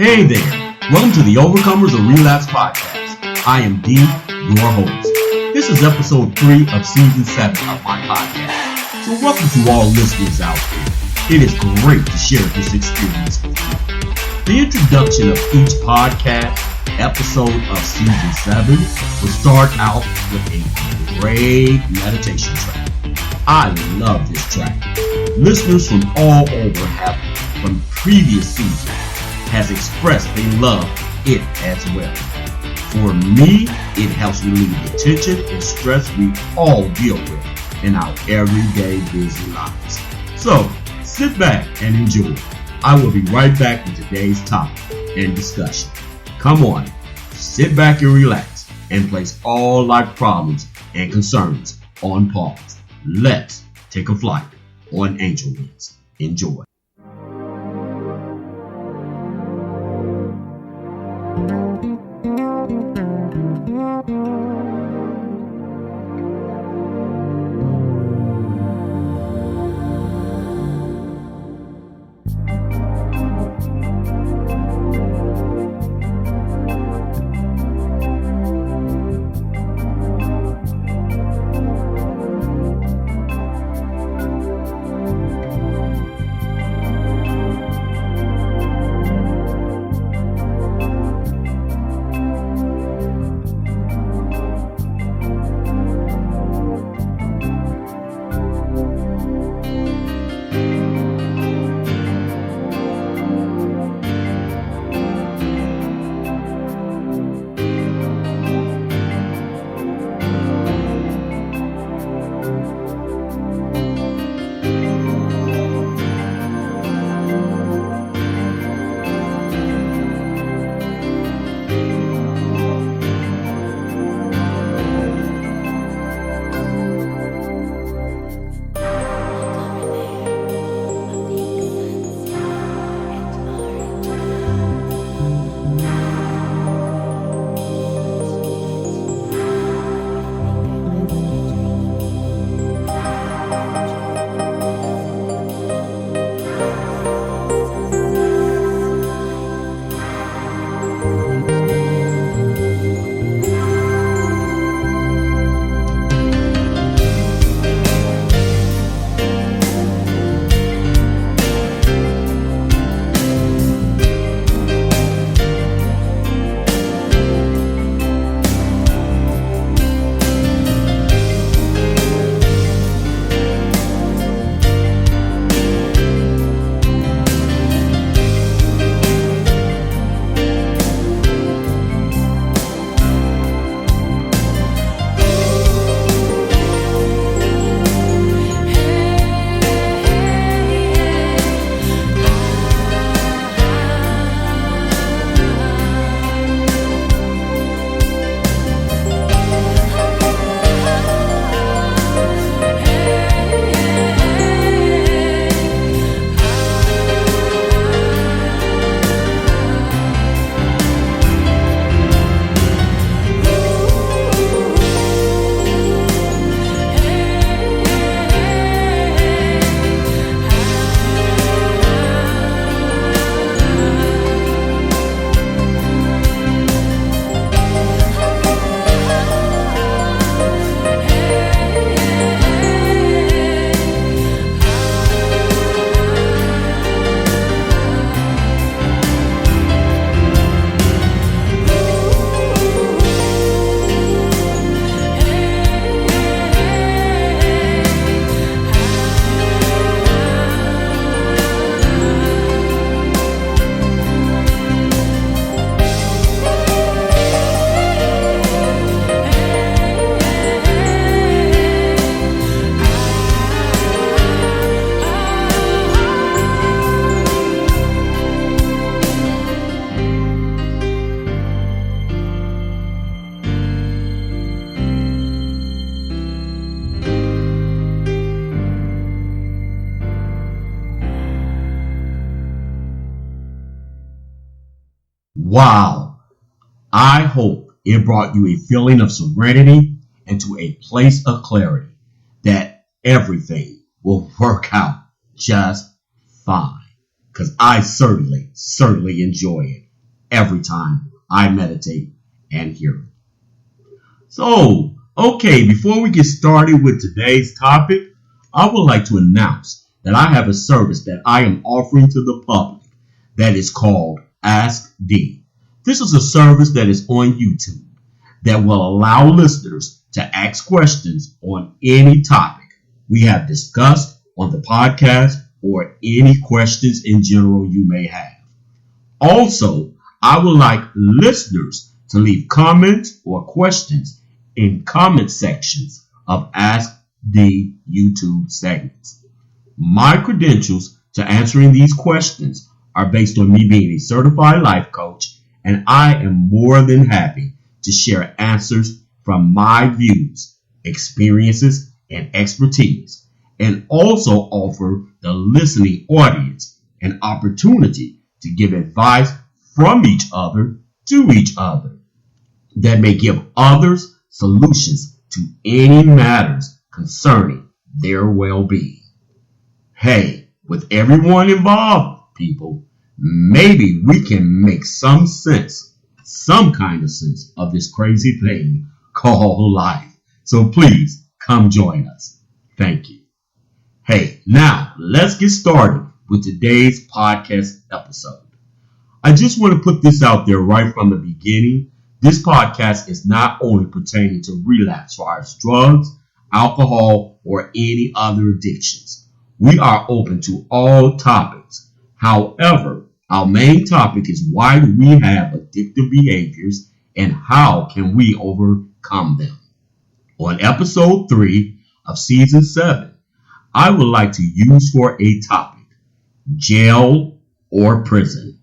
Hey there, welcome to the Overcomers of Relapse podcast. I am D, your host. This is episode 3 of season 7 of my podcast. So welcome to all listeners out there. It is great to share this experience with you. The introduction of each podcast episode of season 7 will start out with a great meditation track. I love this track. Listeners from all over from previous seasons has expressed they love it as well. For me, it helps relieve the tension and stress we all deal with in our everyday busy lives. So, sit back and enjoy. I will be right back with today's topic and discussion. Come on, sit back and relax and place all life problems and concerns on pause. Let's take a flight on angel wings. Enjoy. Wow! I hope it brought you a feeling of serenity and to a place of clarity that everything will work out just fine. Because I certainly enjoy it. every time I meditate and hear it. So, okay, before we get started with today's topic, I would like to announce that I have a service that I am offering to the public that is called Ask D. This is a service that is on YouTube that will allow listeners to ask questions on any topic we have discussed on the podcast or any questions in general you may have. Also, I would like listeners to leave comments or questions in comment sections of Ask D YouTube segments. My credentials to answering these questions are based on me being a certified life coach, and I am more than happy to share answers from my views, experiences, and expertise, and also offer the listening audience an opportunity to give advice from each other to each other that may give others solutions to any matters concerning their well-being. Hey, with everyone involved, people, maybe we can make some kind of sense of this crazy thing called life. So please come join us. Thank you. Hey, now let's get started with today's podcast episode. I just want to put this out there right from the beginning. This podcast is not only pertaining to relapse as far as drugs, alcohol, or any other addictions. We are open to all topics. However, our main topic is why do we have addictive behaviors and how can we overcome them? On episode 3 of season 7, I would like to use for a topic, jail or prison.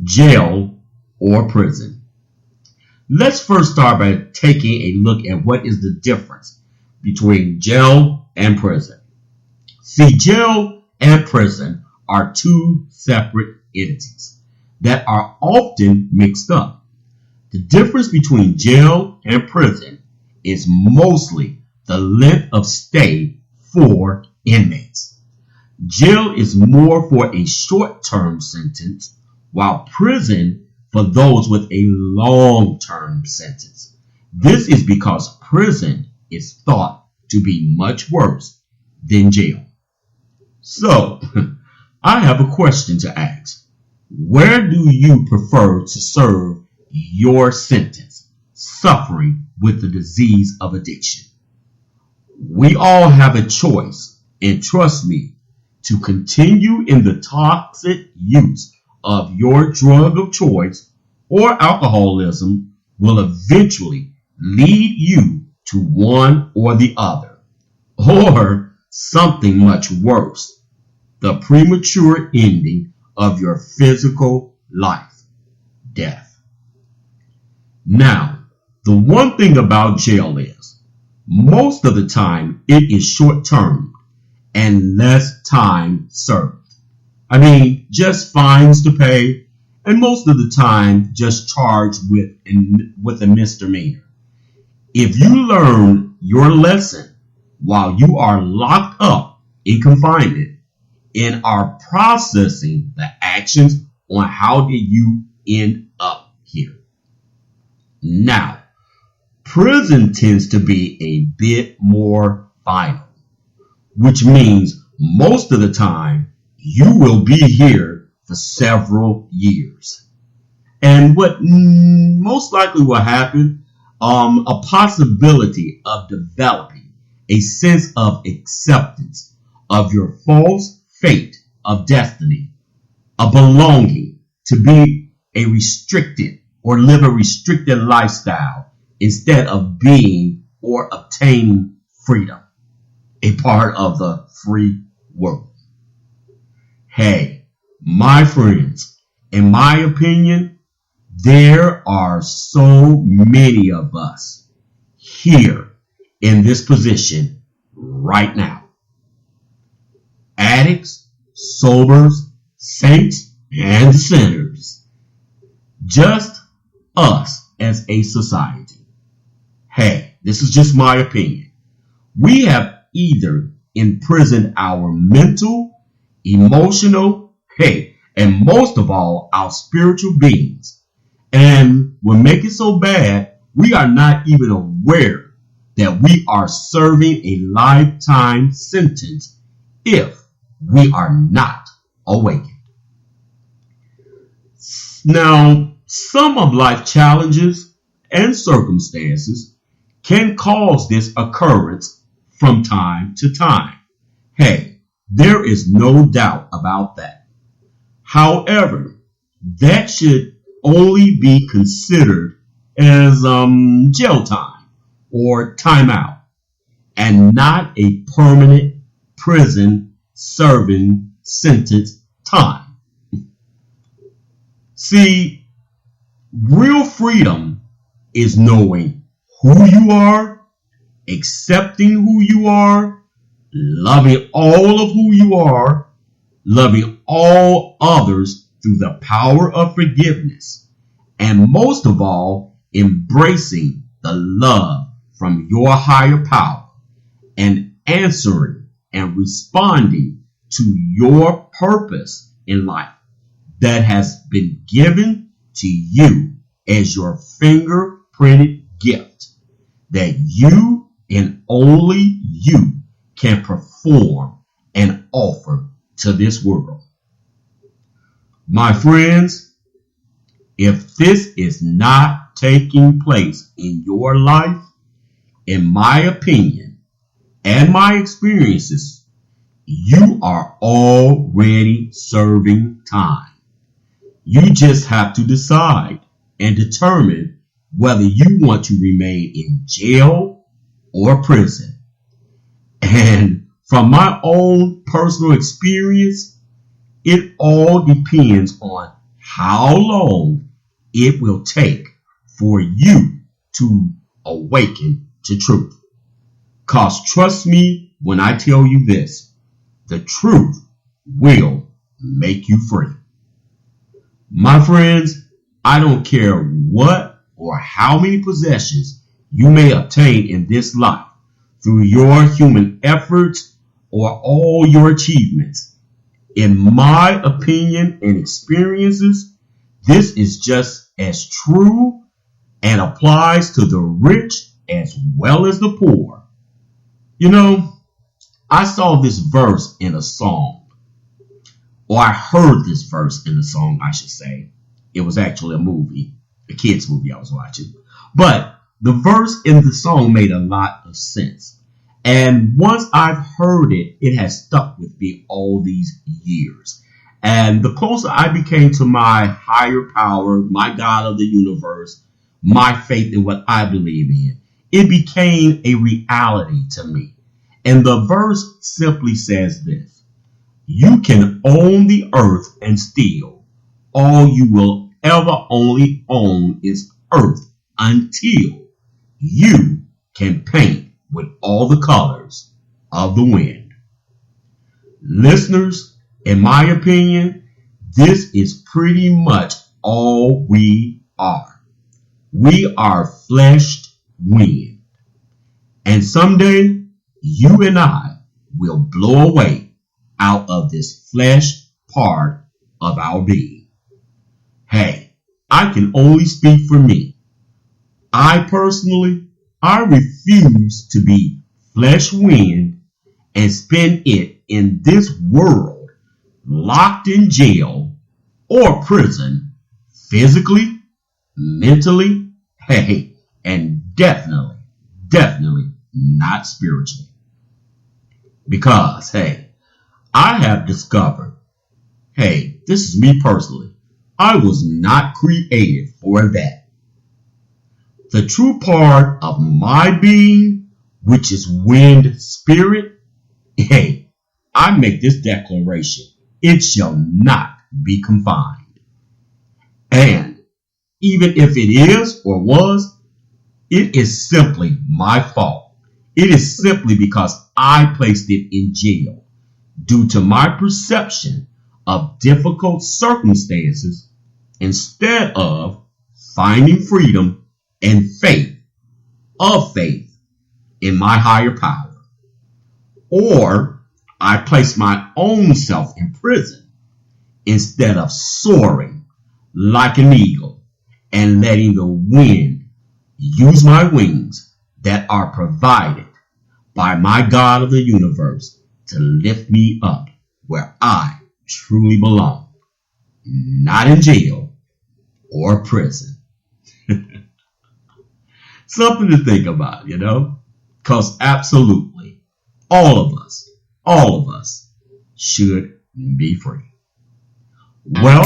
Jail or prison. Let's first start by taking a look at what is the difference between jail and prison. See, jail and prison are two separate entities that are often mixed up. The difference between jail and prison is mostly the length of stay for inmates. Jail is more for a short-term sentence, while prison for those with a long-term sentence. This is because prison is thought to be much worse than jail. So, I have a question to ask. Where do you prefer to serve your sentence, suffering with the disease of addiction? We all have a choice, and trust me, to continue in the toxic use of your drug of choice or alcoholism will eventually lead you to one or the other, or something much worse, the premature ending of your physical life, death. Now, the one thing about jail is, most of the time it is short-term and less time served. I mean, just fines to pay, and most of the time just charged with a misdemeanor. If you learn your lesson while you are locked up in confinement and are processing the actions on how did you end up here. Now, prison tends to be a bit more final, which means most of the time you will be here for several years. And what most likely will happen, a possibility of developing a sense of acceptance of your false fate of destiny, a belonging to be a restricted or live a restricted lifestyle instead of being or obtaining freedom, a part of the free world. Hey, my friends, in my opinion, there are so many of us here in this position right now. Addicts, sobers, saints, and sinners. Just us as a society. Hey, this is just my opinion. We have either imprisoned our mental, emotional, and most of all, our spiritual beings. And what makes it so bad, we are not even aware that we are serving a lifetime sentence if we are not awakened. Now, some of life's challenges and circumstances can cause this occurrence from time to time. Hey, there is no doubt about that. However, that should only be considered as jail time or timeout, and not a permanent prison serving sentence time. See, real freedom is knowing who you are, accepting who you are, loving all of who you are, loving all others through the power of forgiveness, and most of all, embracing the love from your higher power and answering and responding to your purpose in life that has been given to you as your fingerprinted gift that you and only you can perform and offer to this world. My friends, if this is not taking place in your life, in my opinion and my experiences, you are already serving time. You just have to decide and determine whether you want to remain in jail or prison. And from my own personal experience, it all depends on how long it will take for you to awaken to truth. Because trust me when I tell you this, the truth will make you free. My friends, I don't care what or how many possessions you may obtain in this life through your human efforts or all your achievements. In my opinion and experiences, this is just as true and applies to the rich as well as the poor. You know, I saw this verse in a song, or I heard this verse in a song, I should say. It was actually a movie, a kid's movie I was watching. But the verse in the song made a lot of sense. And once I've heard it, it has stuck with me all these years. And the closer I became to my higher power, my God of the universe, my faith in what I believe in, it became a reality to me. And the verse simply says this: you can own the earth and still all you will ever only own is earth until you can paint with all the colors of the wind. Listeners, in my opinion, this is pretty much all we are. We are fleshed wind. And someday, you and I will blow away out of this flesh part of our being. Hey, I can only speak for me. I refuse to be flesh wind and spend it in this world locked in jail or prison, physically, mentally, hey, and definitely not spiritually. Because, hey, I have discovered, hey, this is me personally, I was not created for that. The true part of my being, which is wind spirit, hey, I make this declaration: it shall not be confined. And even if it is or was, it is simply my fault. It is simply because I placed it in jail due to my perception of difficult circumstances instead of finding freedom and faith in my higher power. Or I placed my own self in prison instead of soaring like an eagle and letting the wind use my wings that are provided by my God of the universe to lift me up where I truly belong, not in jail or prison. Something to think about, because absolutely all of us should be free. Well,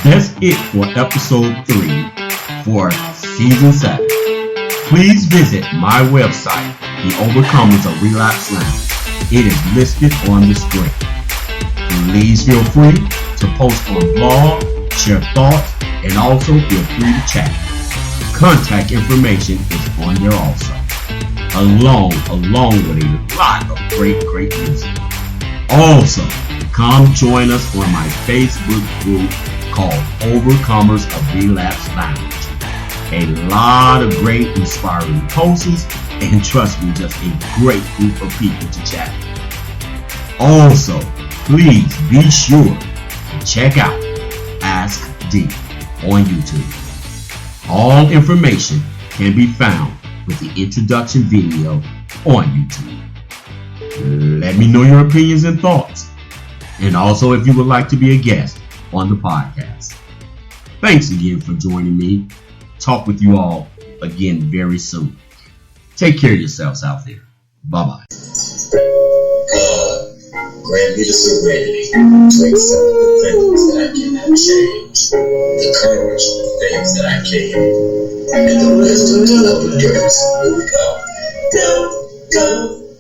that's it for episode 3 for season 7. Please visit my website, The Overcomers of Relapse Lounge. It is listed on the screen. Please feel free to post on blog, share thoughts, and also feel free to chat. Contact information is on there also, along with a lot of great music. Also, come join us on my Facebook group called Overcomers of Relapse Lounge. A lot of great inspiring posts, and trust me, just a great group of people to chat with. Also, please be sure to check out Ask D on YouTube. All information can be found with the introduction video on YouTube. Let me know your opinions and thoughts, and also if you would like to be a guest on the podcast. Thanks again for joining me. Talk with you all again very soon. Take care of yourselves out there. Bye-bye. God, grant me the serenity to accept the things that I cannot change, the courage for the things that I can, and the wisdom to know the difference. Here we go.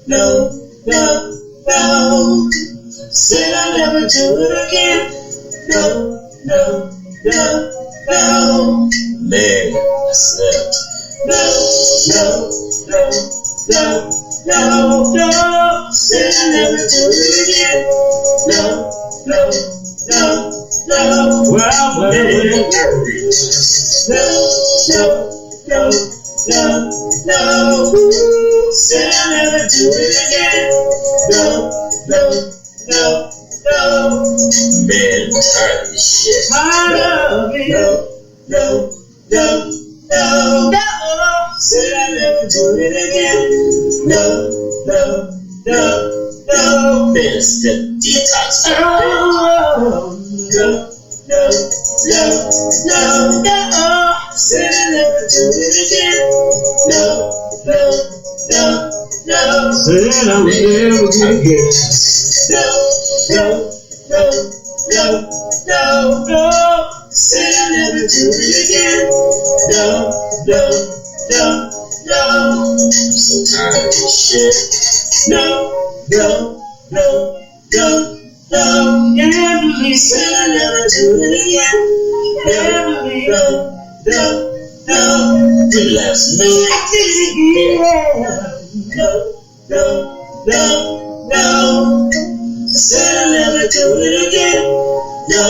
No. Said I'll never do it again. No. Man, I slept. No. Said I'll never do it again. No. Well, man, no. Said I'll never do it again. No. Man, I'm tired of this shit. No. Said I'll never do it again. No. Man, it's the detox. No. Said I'll never do it again. No. Said I would never do it again. No. Said I'll never do it again. No. I'm so tired of this shit. No. Emily said I'll never do it again. No. Relapse, no. Said I'll never do it again. No.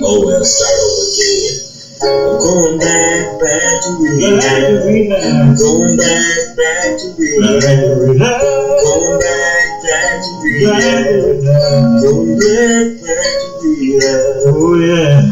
Oh well, start over again. I'm going back to relapse. I'm going back to relapse. Going back to relapse. Going back to relapse. Oh yeah.